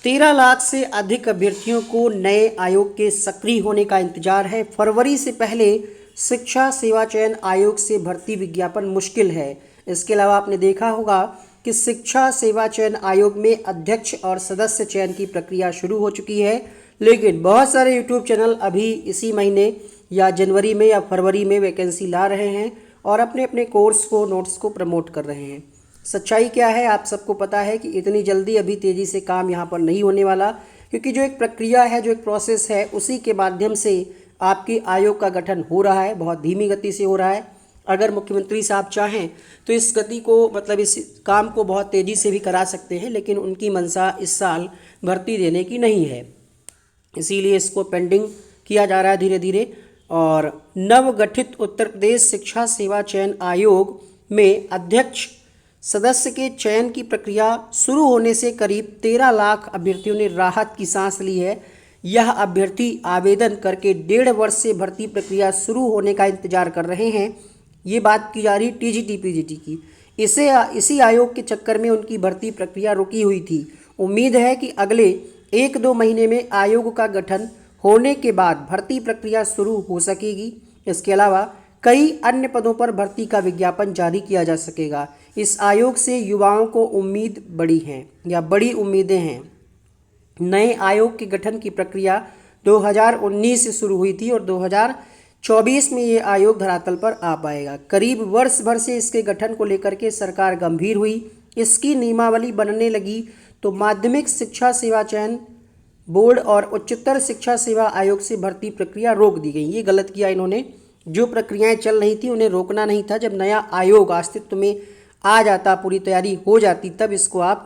13 लाख से अधिक अभ्यर्थियों को नए आयोग के सक्रिय होने का इंतजार है। फरवरी से पहले शिक्षा सेवा चयन आयोग से भर्ती विज्ञापन मुश्किल है। इसके अलावा आपने देखा होगा कि शिक्षा सेवा चयन आयोग में अध्यक्ष और सदस्य चयन की प्रक्रिया शुरू हो चुकी है, लेकिन बहुत सारे यूट्यूब चैनल अभी इसी महीने या जनवरी में या फरवरी में वैकेंसी ला रहे हैं और अपने अपने कोर्स को, नोट्स को प्रमोट कर रहे हैं। सच्चाई क्या है आप सबको पता है कि इतनी जल्दी अभी तेज़ी से काम यहाँ पर नहीं होने वाला, क्योंकि जो एक प्रक्रिया है, जो एक प्रोसेस है, उसी के माध्यम से आपके आयोग का गठन हो रहा है। बहुत धीमी गति से हो रहा है। अगर मुख्यमंत्री साहब चाहें तो इस गति को, मतलब इस काम को बहुत तेज़ी से भी करा सकते हैं, लेकिन उनकी मंशा इस साल भर्ती देने की नहीं है, इसीलिए इसको पेंडिंग किया जा रहा है धीरे धीरे। और नवगठित उत्तर प्रदेश शिक्षा सेवा चयन आयोग में अध्यक्ष सदस्य के चयन की प्रक्रिया शुरू होने से करीब 13 लाख अभ्यर्थियों ने राहत की सांस ली है। यह अभ्यर्थी आवेदन करके 1.5 वर्ष से भर्ती प्रक्रिया शुरू होने का इंतजार कर रहे हैं। ये बात की जा रही टीजीटी पीजीटी की। इसी आयोग के चक्कर में उनकी भर्ती प्रक्रिया रुकी हुई थी। उम्मीद है कि अगले 1-2 महीने में आयोग का गठन होने के बाद भर्ती प्रक्रिया शुरू हो सकेगी। इसके अलावा कई अन्य पदों पर भर्ती का विज्ञापन जारी किया जा सकेगा। इस आयोग से युवाओं को बड़ी उम्मीदें हैं। नए आयोग के गठन की प्रक्रिया 2019 से शुरू हुई थी और 2024 में ये आयोग धरातल पर आ पाएगा। करीब वर्ष भर से इसके गठन को लेकर के सरकार गंभीर हुई। इसकी नियमावली बनने लगी तो माध्यमिक शिक्षा सेवा चयन बोर्ड और उच्चतर शिक्षा सेवा आयोग से भर्ती प्रक्रिया रोक दी गई। ये गलत किया इन्होंने। जो प्रक्रियाएं चल रही थी उन्हें रोकना नहीं था। जब नया आयोग अस्तित्व में आ जाता, पूरी तैयारी हो जाती, तब इसको आप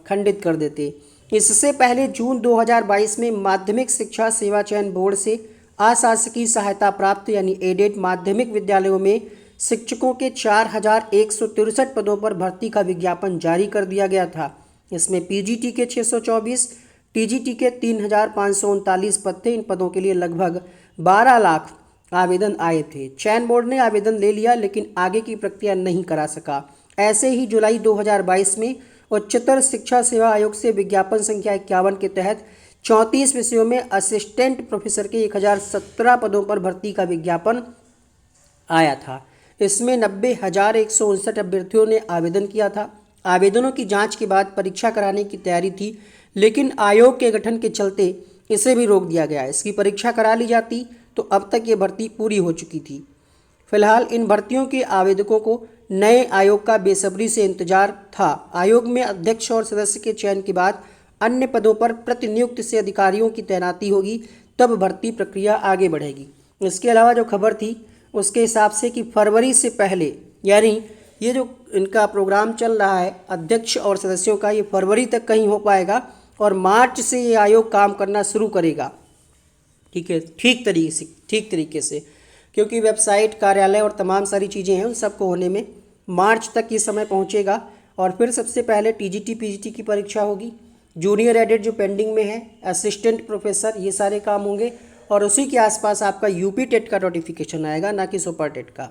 खंडित कर देते। इससे पहले जून 2022 में माध्यमिक शिक्षा सेवा चयन बोर्ड से अशासकीय सहायता प्राप्त यानी एडेड माध्यमिक विद्यालयों में शिक्षकों के 4163 पदों पर भर्ती का विज्ञापन जारी कर दिया गया था। इसमें पीजीटी के 624, टीजीटी के 3539 पद थे। इन पदों के लिए लगभग 12 लाख आवेदन आए थे। चयन बोर्ड ने आवेदन ले लिया, लेकिन आगे की प्रक्रिया नहीं करा सका। ऐसे ही जुलाई 2022 में उच्चतर शिक्षा सेवा आयोग से विज्ञापन संख्या 51 के तहत 34 विषयों में असिस्टेंट प्रोफेसर के 1017 पदों पर भर्ती का विज्ञापन आया था। इसमें 90,159 अभ्यर्थियों ने आवेदन किया था। आवेदनों की जांच के बाद परीक्षा कराने की तैयारी थी, लेकिन आयोग के गठन के चलते इसे भी रोक दिया गया। इसकी परीक्षा करा ली जाती तो अब तक ये भर्ती पूरी हो चुकी थी। फिलहाल इन भर्तियों के आवेदकों को नए आयोग का बेसब्री से इंतजार था। आयोग में अध्यक्ष और सदस्य के चयन के बाद अन्य पदों पर प्रतिनियुक्त से अधिकारियों की तैनाती होगी, तब भर्ती प्रक्रिया आगे बढ़ेगी। इसके अलावा जो खबर थी उसके हिसाब से कि फरवरी से पहले, यानी ये जो इनका प्रोग्राम चल रहा है अध्यक्ष और सदस्यों का, ये फरवरी तक कहीं हो पाएगा और मार्च से ये आयोग काम करना शुरू करेगा। ठीक है, ठीक तरीके से, क्योंकि वेबसाइट, कार्यालय और तमाम सारी चीज़ें हैं, उन सबको होने में मार्च तक ये समय पहुंचेगा। और फिर सबसे पहले टीजीटी पीजीटी की परीक्षा होगी, जूनियर एडेड जो पेंडिंग में है, असिस्टेंट प्रोफेसर, ये सारे काम होंगे और उसी के आसपास आपका यूपी टेट का नोटिफिकेशन आएगा, ना कि सुपर टेट का।